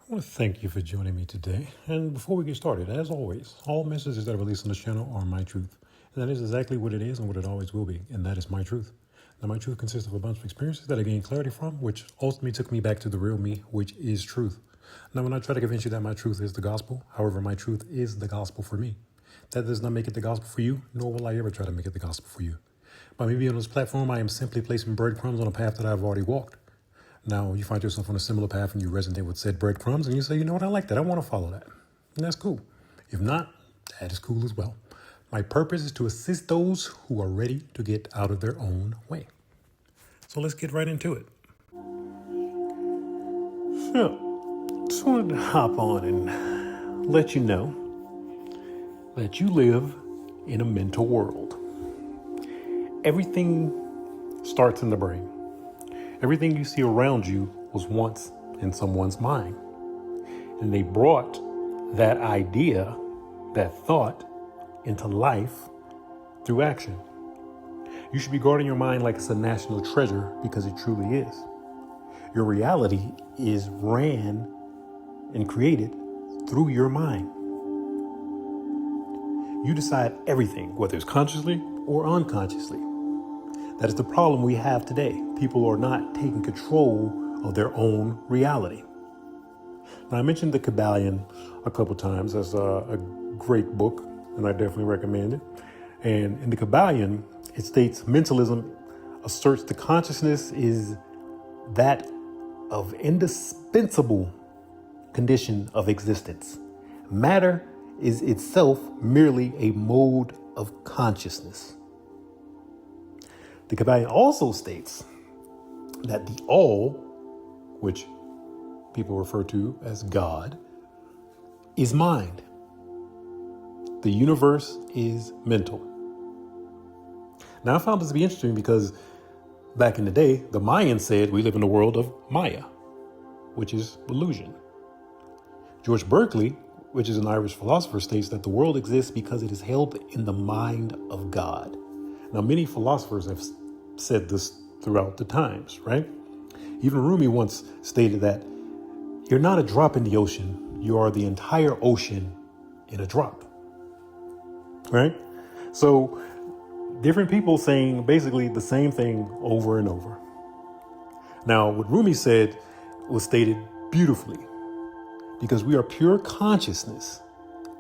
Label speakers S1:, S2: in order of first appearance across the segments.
S1: I want to thank you for joining me today. And before we get started, as always, all messages that are released on this channel are my truth. And that is exactly what it is and what it always will be. And that is my truth. Now, my truth consists of a bunch of experiences that I gained clarity from, which ultimately took me back to the real me, which is truth. Now, when I try to convince you that my truth is the gospel, however, my truth is the gospel for me. That does not make it the gospel for you, nor will I ever try to make it the gospel for you. By me being on this platform, I am simply placing breadcrumbs on a path that I've already walked. Now, you find yourself on a similar path and you resonate with said breadcrumbs and you say, you know what, I like that. I want to follow that. And that's cool. If not, that is cool as well. My purpose is to assist those who are ready to get out of their own way. So let's get right into it. So, just wanted to hop on and let you know that you live in a mental world. Everything starts in the brain. Everything you see around you was once in someone's mind. And they brought that idea, that thought, into life through action. You should be guarding your mind like it's a national treasure because it truly is. Your reality is ran and created through your mind. You decide everything, whether it's consciously or unconsciously. That is the problem we have today. People are not taking control of their own reality. Now, I mentioned The Kabbalion a couple times as a great book, and I definitely recommend it. And in The Kabbalion, it states mentalism asserts the consciousness is that of indispensable condition of existence. Matter is itself merely a mode of consciousness. The Kabbalion also states that the all, which people refer to as God, is mind. The universe is mental. Now, I found this to be interesting because back in the day, the Mayans said we live in a world of Maya, which is illusion. George Berkeley, which is an Irish philosopher, states that the world exists because it is held in the mind of God. Now, many philosophers have said this throughout the times, right? Even Rumi once stated that you're not a drop in the ocean, you are the entire ocean in a drop, right? So different people saying basically the same thing over and over. Now, what Rumi said was stated beautifully because we are pure consciousness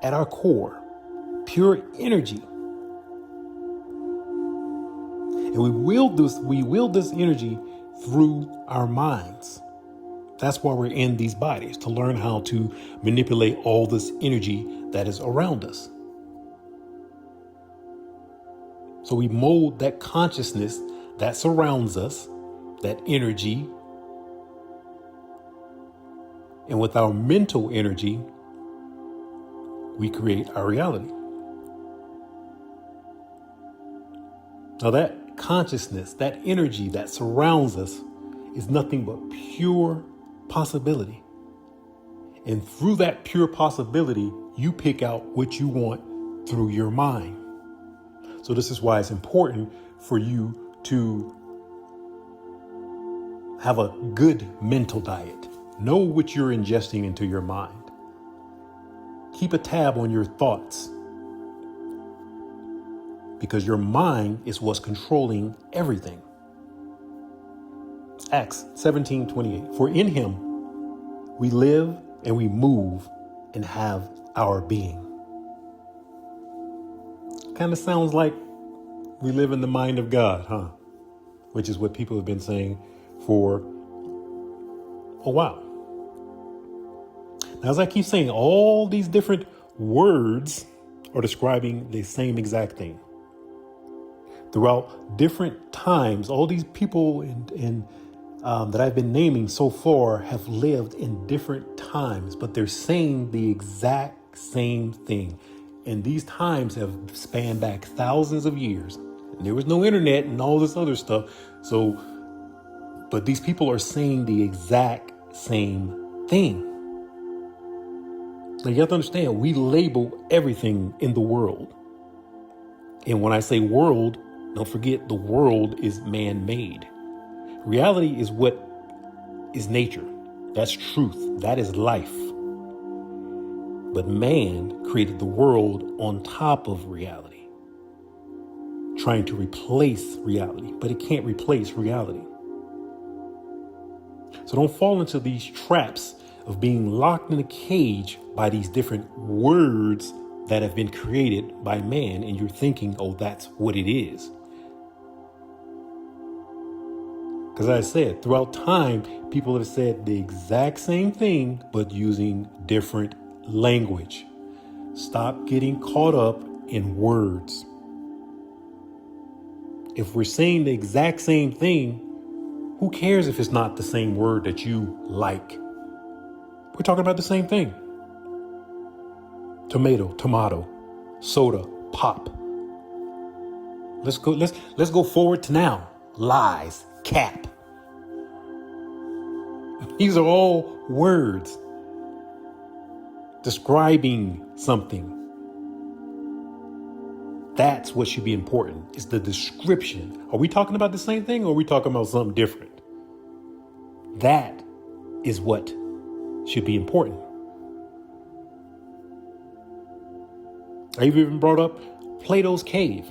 S1: at our core, pure energy. And we wield this energy through our minds. That's why we're in these bodies, to learn how to manipulate all this energy that is around us. So we mold that consciousness that surrounds us, that energy. And with our mental energy, we create our reality. Now that consciousness, that energy that surrounds us is nothing but pure possibility. And through that pure possibility, you pick out what you want through your mind. So this is why it's important for you to have a good mental diet. Know what you're ingesting into your mind. Keep a tab on your thoughts, because your mind is what's controlling everything. Acts 17:28. For in him we live and we move and have our being. Kind of sounds like we live in the mind of God, huh? Which is what people have been saying for a while. Now, as I keep saying, all these different words are describing the same exact thing. Throughout different times, all these people that I've been naming so far have lived in different times, but they're saying the exact same thing. And these times have spanned back thousands of years. And there was no internet and all this other stuff. But these people are saying the exact same thing. Now you have to understand, we label everything in the world. And when I say world, don't forget the world is man-made. Reality is what is nature. That's truth. That is life. But man created the world on top of reality, trying to replace reality, but it can't replace reality. So don't fall into these traps of being locked in a cage by these different words that have been created by man, and you're thinking, oh, that's what it is. Because as I said, throughout time, people have said the exact same thing, but using different language. Stop getting caught up in words. If we're saying the exact same thing, who cares if it's not the same word that you like? We're talking about the same thing. Tomato, soda, pop. Let's go forward to now. Lies, cap. These are all words describing something. That's what should be important, is the description. Are we talking about the same thing, or are we talking about something different? That is what should be important. I've even brought up Plato's cave,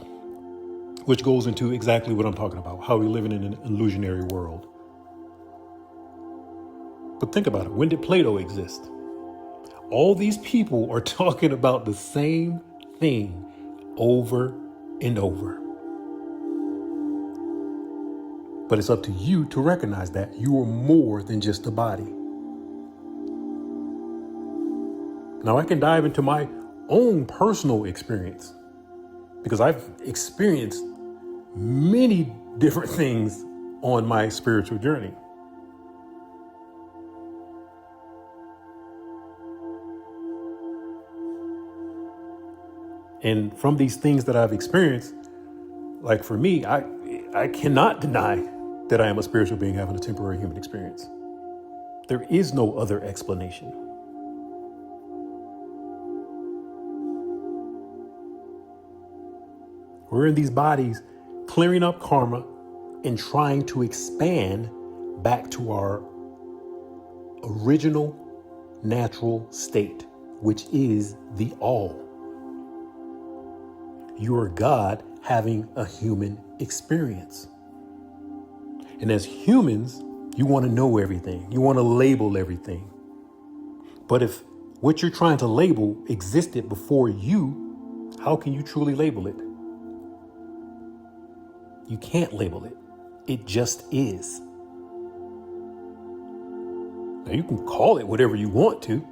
S1: which goes into exactly what I'm talking about, how we're living in an illusionary world. But think about it. When did Plato exist? All these people are talking about the same thing over and over. But it's up to you to recognize that you are more than just a body. Now I can dive into my own personal experience, because I've experienced many different things on my spiritual journey. And from these things that I've experienced, like for me, I cannot deny that I am a spiritual being having a temporary human experience. There is no other explanation. We're in these bodies clearing up karma and trying to expand back to our original natural state, which is the all. You are God having a human experience. And as humans, you want to know everything. You want to label everything. But if what you're trying to label existed before you, how can you truly label it? You can't label it. It just is. Now you can call it whatever you want to,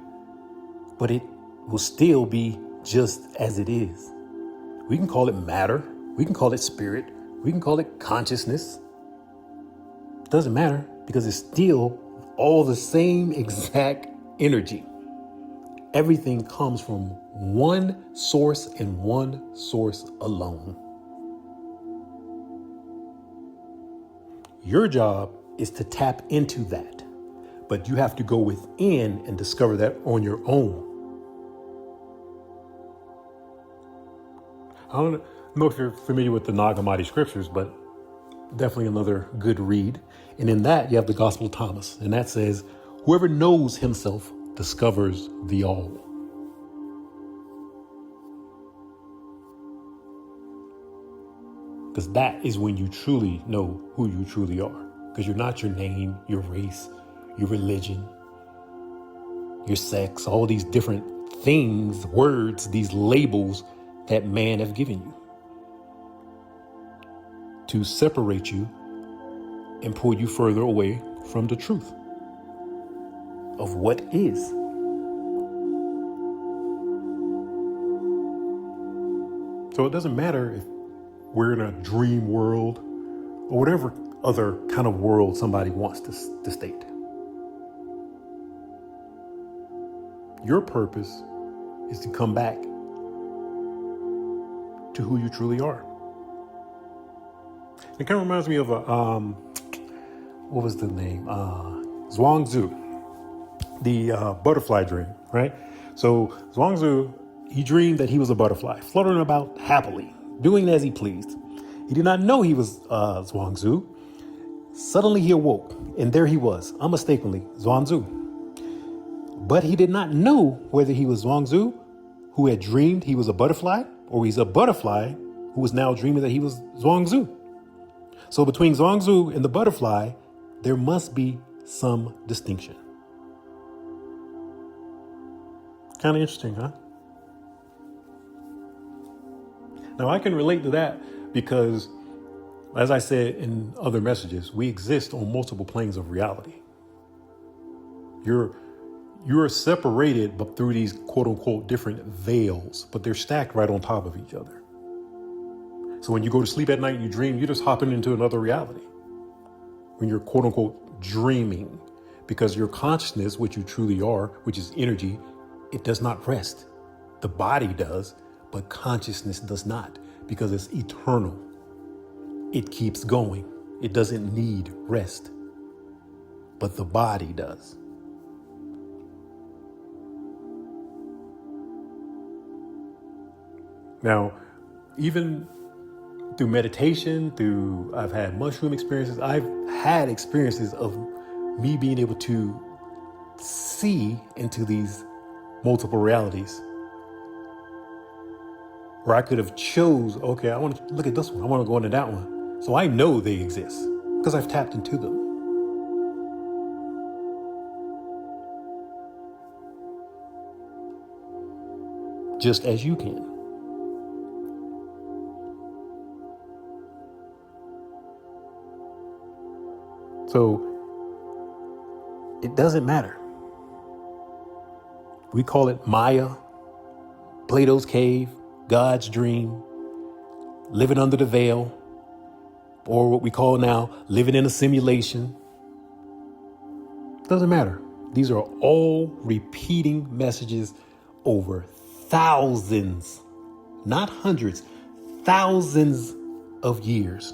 S1: but it will still be just as it is. We can call it matter. We can call it spirit. We can call it consciousness. It doesn't matter, because it's still all the same exact energy. Everything comes from one source and one source alone. Your job is to tap into that, but you have to go within and discover that on your own. I don't know if you're familiar with the Nag Hammadi scriptures, but definitely another good read. And in that, you have the Gospel of Thomas, and that says, whoever knows himself discovers the all. Because that is when you truly know who you truly are. Because you're not your name, your race, your religion, your sex, all these different things, words, these labels that man have given you to separate you and pull you further away from the truth of what is. So it doesn't matter if we're in a dream world or whatever other kind of world somebody wants to state. Your purpose is to come back to who you truly are. It kind of reminds me of what was the name? Zhuangzi, the butterfly dream, right? So Zhuangzi, he dreamed that he was a butterfly, fluttering about happily, doing as he pleased. He did not know he was Zhuangzi. Suddenly he awoke, and there he was, unmistakably, Zhuangzi. But he did not know whether he was Zhuangzi, who had dreamed he was a butterfly, or he's a butterfly who was now dreaming that he was Zhuangzi. So between Zhuangzi and the butterfly, there must be some distinction. Kind of interesting, huh? Now I can relate to that because, as I said in other messages, we exist on multiple planes of reality. You're separated but through these quote unquote different veils, but they're stacked right on top of each other. So when you go to sleep at night and you dream, you're just hopping into another reality. When you're quote unquote dreaming, because your consciousness, which you truly are, which is energy, it does not rest. The body does, but consciousness does not, because it's eternal. It keeps going. It doesn't need rest, but the body does. Now, even through meditation, I've had mushroom experiences, I've had experiences of me being able to see into these multiple realities, where I could have chose, okay, I want to look at this one, I want to go into that one. So I know they exist because I've tapped into them. Just as you can. So it doesn't matter. We call it Maya, Plato's cave, God's dream, living under the veil, or what we call now living in a simulation. Doesn't matter. These are all repeating messages over thousands, not hundreds, thousands of years.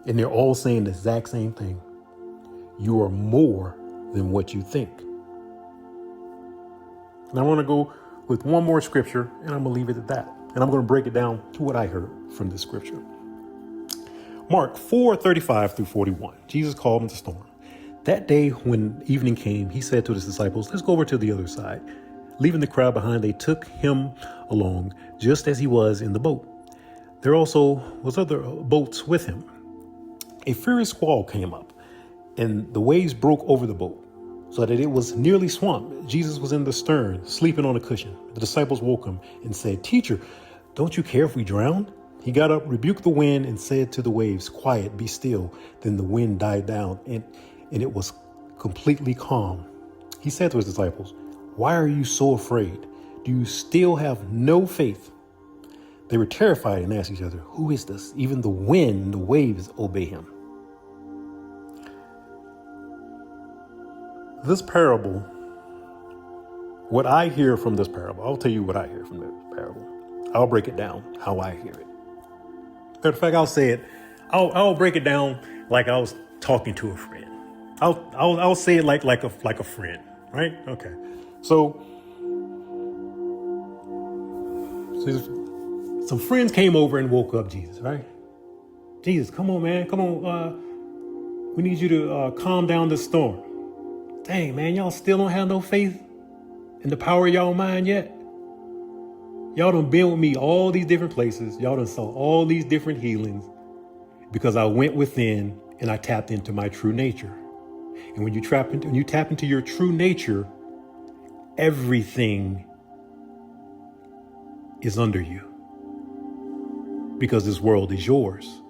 S1: And they're all saying the exact same thing. You are more than what you think. And I want to go with one more scripture, and I'm going to leave it at that. And I'm going to break it down to what I heard from this scripture. Mark 4:35 through 41. Jesus called in the storm. That day when evening came, he said to his disciples, let's go over to the other side. Leaving the crowd behind, they took him along just as he was in the boat. There also was other boats with him. A furious squall came up, and the waves broke over the boat, so that it was nearly swamped. Jesus was in the stern, sleeping on a cushion. The disciples woke him and said, Teacher, don't you care if we drown? He got up, rebuked the wind, and said to the waves, Quiet, be still. Then the wind died down, and it was completely calm. He said to his disciples, Why are you so afraid? Do you still have no faith? They were terrified and asked each other, Who is this? Even the wind and the waves obey him. This parable, what I hear from this parable, I'll tell you what I hear from this parable. I'll break it down how I hear it. Matter of fact, I'll say it. I'll break it down like I was talking to a friend. I'll say it like a friend, right? Okay. So some friends came over and woke up Jesus, right? Jesus, come on, man, come on. We need you to calm down the storm. Dang, man, y'all still don't have no faith in the power of y'all mind yet? Y'all done been with me all these different places. Y'all done saw all these different healings because I went within and I tapped into my true nature. And when you tap into your true nature, everything is under you because this world is yours.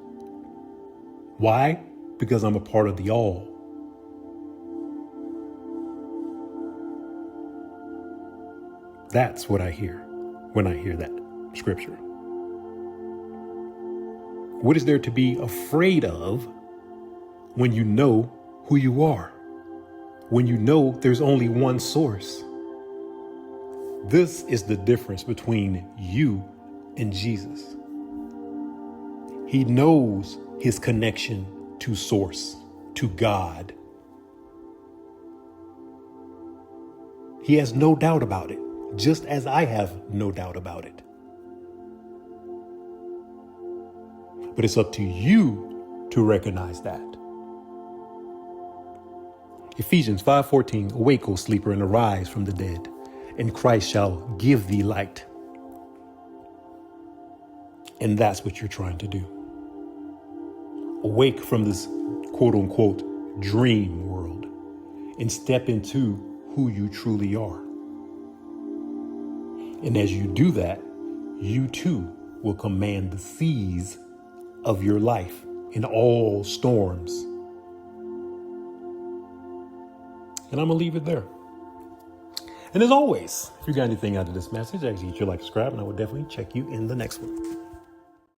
S1: Why? Because I'm a part of the all. That's what I hear when I hear that scripture. What is there to be afraid of when you know who you are? When you know there's only one source? This is the difference between you and Jesus. He knows his connection to source, to God. He has no doubt about it, just as I have no doubt about it. But it's up to you to recognize that. Ephesians 5:14, awake, O sleeper, and arise from the dead, and Christ shall give thee light. And that's what you're trying to do. Awake from this quote unquote dream world and step into who you truly are. And as you do that, you too will command the seas of your life in all storms. And I'm going to leave it there. And as always, if you got anything out of this message, I ask you to like, subscribe, and I will definitely check you in the next one.